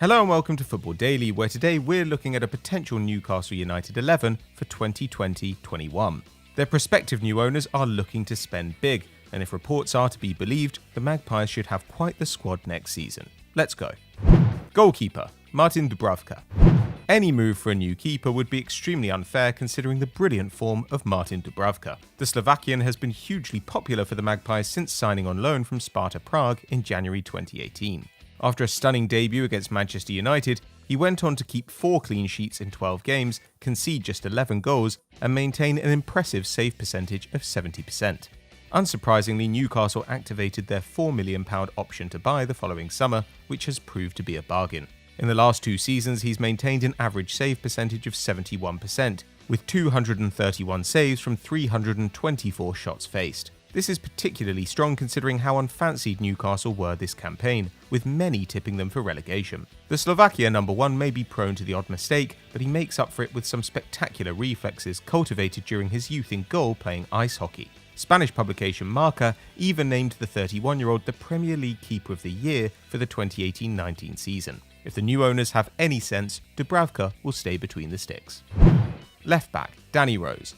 Hello and welcome to Football Daily, where today we're looking at a potential Newcastle United 11 for 2020-21. Their prospective new owners are looking to spend big, and if reports are to be believed, the Magpies should have quite the squad next season. Let's go. Goalkeeper, Martin Dubravka. Any move for a new keeper would be extremely unfair considering the brilliant form of Martin Dubravka. The Slovakian has been hugely popular for the Magpies since signing on loan from Sparta Prague in January 2018. After a stunning debut against Manchester United, he went on to keep 4 clean sheets in 12 games, concede just 11 goals, and maintain an impressive save percentage of 70%. Unsurprisingly, Newcastle activated their £4 million option to buy the following summer, which has proved to be a bargain. In the last 2 seasons, he's maintained an average save percentage of 71%, with 231 saves from 324 shots faced. This is particularly strong considering how unfancied Newcastle were this campaign, with many tipping them for relegation. The Slovakia number 1 may be prone to the odd mistake, but he makes up for it with some spectacular reflexes cultivated during his youth in goal playing ice hockey. Spanish publication Marca even named the 31-year-old the Premier League Keeper of the Year for the 2018-19 season. If the new owners have any sense, Dubravka will stay between the sticks. Left back, Danny Rose.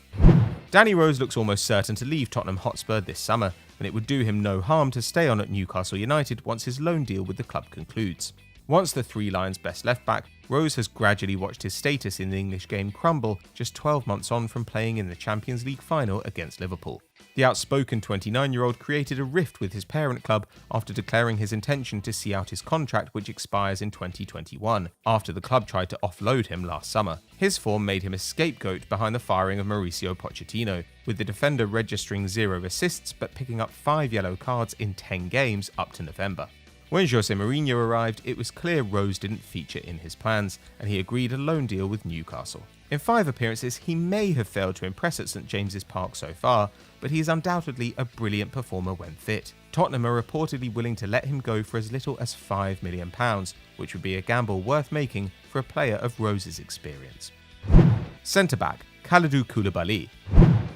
Danny Rose looks almost certain to leave Tottenham Hotspur this summer, and it would do him no harm to stay on at Newcastle United once his loan deal with the club concludes. Once the Three Lions' best left-back, Rose has gradually watched his status in the English game crumble just 12 months on from playing in the Champions League final against Liverpool. The outspoken 29-year-old created a rift with his parent club after declaring his intention to see out his contract, which expires in 2021, after the club tried to offload him last summer. His form made him a scapegoat behind the firing of Mauricio Pochettino, with the defender registering 0 assists but picking up 5 yellow cards in 10 games up to November. When Jose Mourinho arrived, it was clear Rose didn't feature in his plans, and he agreed a loan deal with Newcastle. In 5 appearances, he may have failed to impress at St James's Park so far, but he is undoubtedly a brilliant performer when fit. Tottenham are reportedly willing to let him go for as little as £5 million, which would be a gamble worth making for a player of Rose's experience. Centre-back, Kalidou Koulibaly.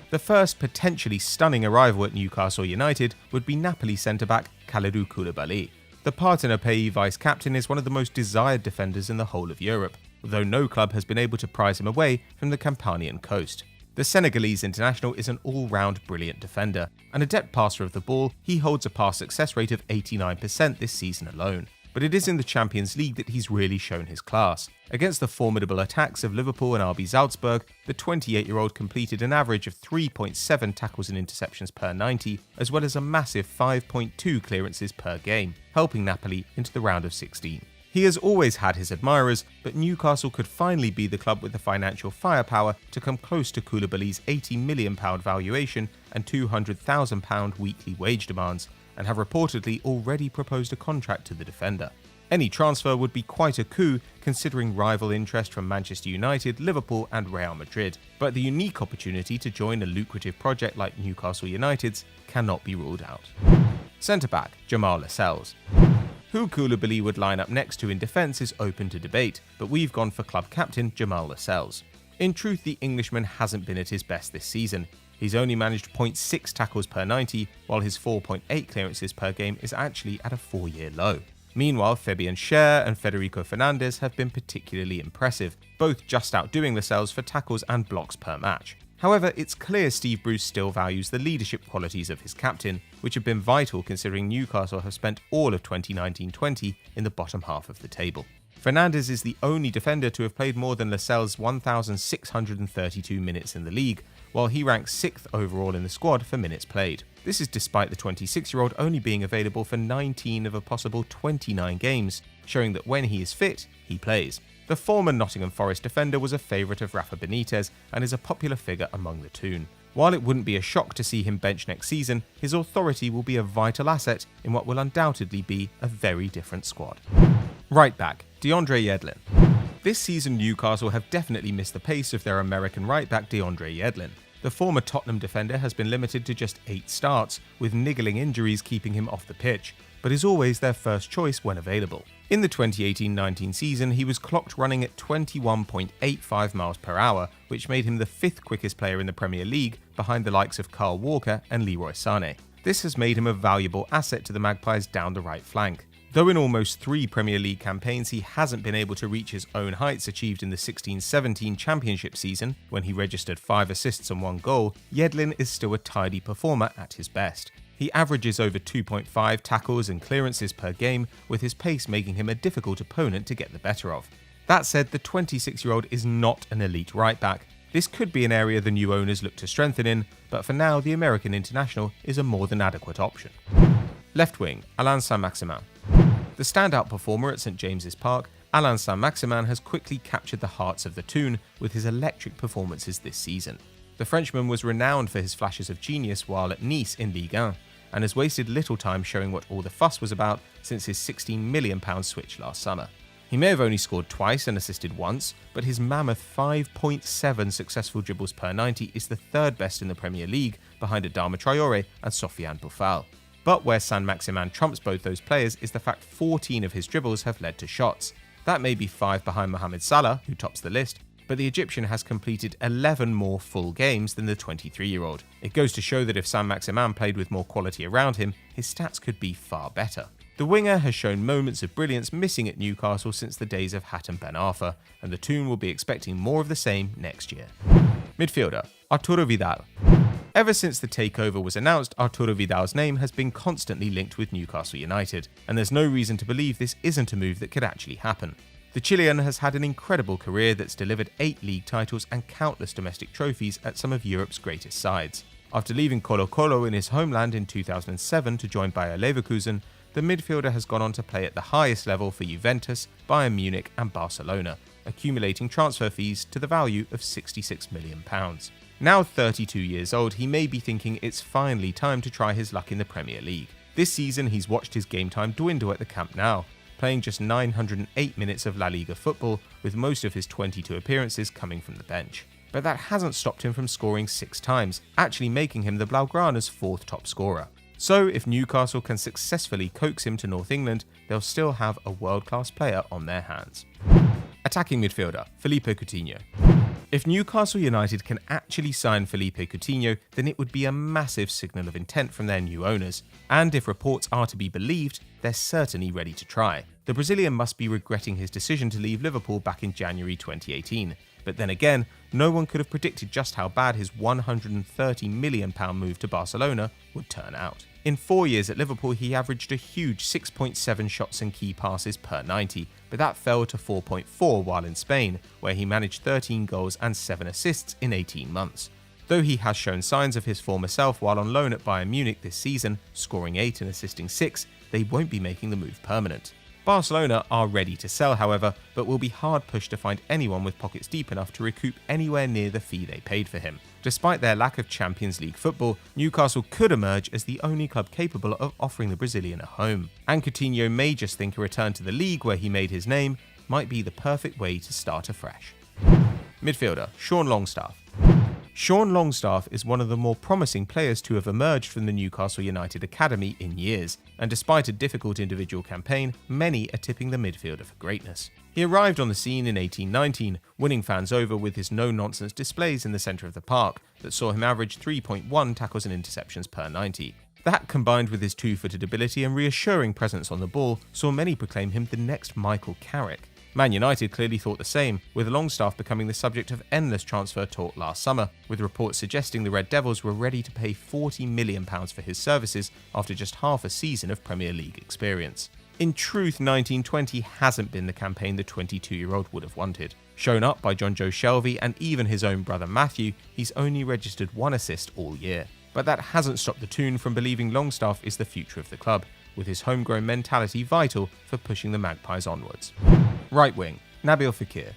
The first potentially stunning arrival at Newcastle United would be Napoli centre-back Kalidou Koulibaly. The Partenope vice-captain is one of the most desired defenders in the whole of Europe, although no club has been able to prize him away from the Campanian coast. The Senegalese international is an all-round brilliant defender. An adept passer of the ball, he holds a pass success rate of 89% this season alone. But it is in the Champions League that he's really shown his class. Against the formidable attacks of Liverpool and RB Salzburg, the 28-year-old completed an average of 3.7 tackles and interceptions per 90, as well as a massive 5.2 clearances per game, helping Napoli into the round of 16. He has always had his admirers, but Newcastle could finally be the club with the financial firepower to come close to Koulibaly's £80 million valuation and £200,000 weekly wage demands, and have reportedly already proposed a contract to the defender. Any transfer would be quite a coup considering rival interest from Manchester United, Liverpool and Real Madrid, but the unique opportunity to join a lucrative project like Newcastle United's cannot be ruled out. Centre-back, Jamal Lascelles. Who Koulibaly would line up next to in defence is open to debate, but we've gone for club captain Jamal Lascelles. In truth, the Englishman hasn't been at his best this season. He's only managed 0.6 tackles per 90, while his 4.8 clearances per game is actually at a 4-year low. Meanwhile, Fabian Schär and Federico Fernandez have been particularly impressive, both just outdoing Lascelles for tackles and blocks per match. However, it's clear Steve Bruce still values the leadership qualities of his captain, which have been vital considering Newcastle have spent all of 2019-20 in the bottom half of the table. Fernandez is the only defender to have played more than Lascelles' 1,632 minutes in the league, while he ranks 6th overall in the squad for minutes played. This is despite the 26-year-old only being available for 19 of a possible 29 games, showing that when he is fit, he plays. The former Nottingham Forest defender was a favourite of Rafa Benitez and is a popular figure among the Toon. While it wouldn't be a shock to see him benched next season, his authority will be a vital asset in what will undoubtedly be a very different squad. Right back, DeAndre Yedlin. This season Newcastle have definitely missed the pace of their American right back DeAndre Yedlin. The former Tottenham defender has been limited to just 8 starts, with niggling injuries keeping him off the pitch, but is always their first choice when available. In the 2018-19 season, he was clocked running at 21.85 miles per hour, which made him the 5th quickest player in the Premier League, behind the likes of Kyle Walker and Leroy Sané. This has made him a valuable asset to the Magpies down the right flank. Though in almost 3 Premier League campaigns he hasn't been able to reach his own heights achieved in the 16-17 championship season, when he registered 5 assists and 1 goal, Yedlin is still a tidy performer at his best. He averages over 2.5 tackles and clearances per game, with his pace making him a difficult opponent to get the better of. That said, the 26-year-old is not an elite right-back. This could be an area the new owners look to strengthen in, but for now the American international is a more than adequate option. Left wing, Alain Saint-Maximin. The standout performer at St James's Park, Alain Saint-Maximin has quickly captured the hearts of the Toon with his electric performances this season. The Frenchman was renowned for his flashes of genius while at Nice in Ligue 1, and has wasted little time showing what all the fuss was about since his £16 million switch last summer. He may have only scored twice and assisted once, but his mammoth 5.7 successful dribbles per 90 is the third best in the Premier League, behind Adama Traore and Sofiane Boufal. But where Saint-Maximin trumps both those players is the fact 14 of his dribbles have led to shots. That may be 5 behind Mohamed Salah, who tops the list, but the Egyptian has completed 11 more full games than the 23-year-old. It goes to show that if Saint-Maximin played with more quality around him, his stats could be far better. The winger has shown moments of brilliance missing at Newcastle since the days of Hatem Ben Arfa, and the Toon will be expecting more of the same next year. Midfielder, Arturo Vidal. Ever since the takeover was announced, Arturo Vidal's name has been constantly linked with Newcastle United, and there's no reason to believe this isn't a move that could actually happen. The Chilean has had an incredible career that's delivered 8 league titles and countless domestic trophies at some of Europe's greatest sides. After leaving Colo-Colo in his homeland in 2007 to join Bayer Leverkusen, the midfielder has gone on to play at the highest level for Juventus, Bayern Munich and Barcelona, accumulating transfer fees to the value of £66 million. Now 32 years old, he may be thinking it's finally time to try his luck in the Premier League. This season he's watched his game time dwindle at the Camp Nou, playing just 908 minutes of La Liga football, with most of his 22 appearances coming from the bench. But that hasn't stopped him from scoring 6 times, actually making him the Blaugrana's 4th top scorer. So if Newcastle can successfully coax him to North England, they'll still have a world-class player on their hands. Attacking midfielder, Felipe Coutinho. If Newcastle United can actually sign Felipe Coutinho, then it would be a massive signal of intent from their new owners, and if reports are to be believed, they're certainly ready to try. The Brazilian must be regretting his decision to leave Liverpool back in January 2018, but then again, no one could have predicted just how bad his £130 million move to Barcelona would turn out. In 4 years at Liverpool, he averaged a huge 6.7 shots and key passes per 90, but that fell to 4.4 while in Spain, where he managed 13 goals and 7 assists in 18 months. Though he has shown signs of his former self while on loan at Bayern Munich this season, scoring 8 and assisting 6, they won't be making the move permanent. Barcelona are ready to sell, however, but will be hard pushed to find anyone with pockets deep enough to recoup anywhere near the fee they paid for him. Despite their lack of Champions League football, Newcastle could emerge as the only club capable of offering the Brazilian a home. And Coutinho may just think a return to the league where he made his name might be the perfect way to start afresh. Midfielder, Sean Longstaff. Sean Longstaff is one of the more promising players to have emerged from the Newcastle United Academy in years, and despite a difficult individual campaign, many are tipping the midfielder for greatness. He arrived on the scene in 1819, winning fans over with his no-nonsense displays in the centre of the park that saw him average 3.1 tackles and interceptions per 90. That, combined with his two-footed ability and reassuring presence on the ball, saw many proclaim him the next Michael Carrick. Man United clearly thought the same, with Longstaff becoming the subject of endless transfer talk last summer, with reports suggesting the Red Devils were ready to pay £40 million for his services after just half a season of Premier League experience. In truth, 1920 hasn't been the campaign the 22-year-old would have wanted. Shown up by John Joe Shelvey and even his own brother Matthew, he's only registered 1 assist all year. But that hasn't stopped the Toon from believing Longstaff is the future of the club, with his homegrown mentality vital for pushing the Magpies onwards. Right wing, Nabil Fekir.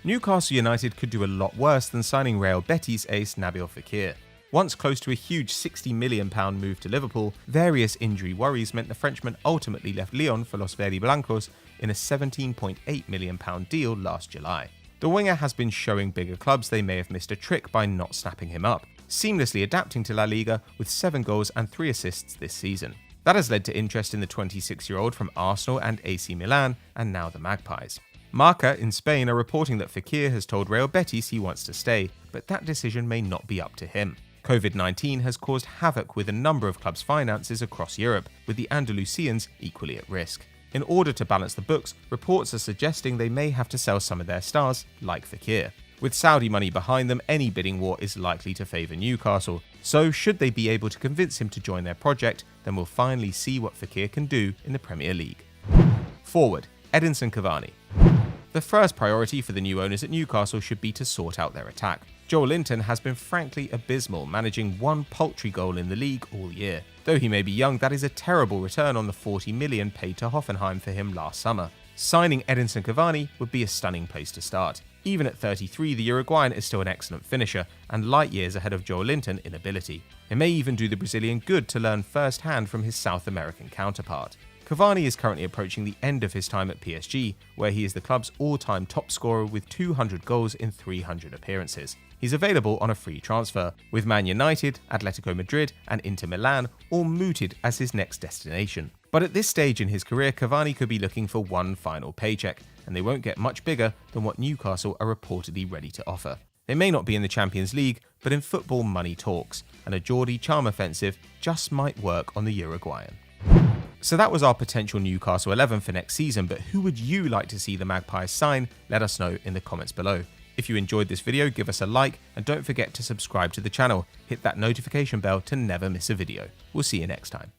Newcastle United could do a lot worse than signing Real Betis ace Nabil Fekir. Once close to a huge £60 million move to Liverpool, various injury worries meant the Frenchman ultimately left Lyon for Los Verdiblancos in a £17.8 million deal last July. The winger has been showing bigger clubs they may have missed a trick by not snapping him up, seamlessly adapting to La Liga with 7 goals and 3 assists this season. That has led to interest in the 26-year-old from Arsenal and AC Milan, and now the Magpies. Marca in Spain are reporting that Fekir has told Real Betis he wants to stay, but that decision may not be up to him. COVID-19 has caused havoc with a number of clubs' finances across Europe, with the Andalusians equally at risk. In order to balance the books, reports are suggesting they may have to sell some of their stars, like Fekir. With Saudi money behind them, any bidding war is likely to favour Newcastle, so should they be able to convince him to join their project, then we'll finally see what Fekir can do in the Premier League. Forward, Edinson Cavani. The first priority for the new owners at Newcastle should be to sort out their attack. Joel Linton has been frankly abysmal, managing one paltry goal in the league all year. Though he may be young, that is a terrible return on the $40 million paid to Hoffenheim for him last summer. Signing Edinson Cavani would be a stunning place to start. Even at 33, the Uruguayan is still an excellent finisher, and light years ahead of Joel Linton in ability. It may even do the Brazilian good to learn firsthand from his South American counterpart. Cavani is currently approaching the end of his time at PSG, where he is the club's all-time top scorer with 200 goals in 300 appearances. He's available on a free transfer, with Man United, Atletico Madrid and Inter Milan all mooted as his next destination. But at this stage in his career, Cavani could be looking for one final paycheck, and they won't get much bigger than what Newcastle are reportedly ready to offer. They may not be in the Champions League, but in football money talks, and a Geordie charm offensive just might work on the Uruguayan. So that was our potential Newcastle 11 for next season, but who would you like to see the Magpies sign? Let us know in the comments below. If you enjoyed this video, give us a like and don't forget to subscribe to the channel. Hit that notification bell to never miss a video. We'll see you next time.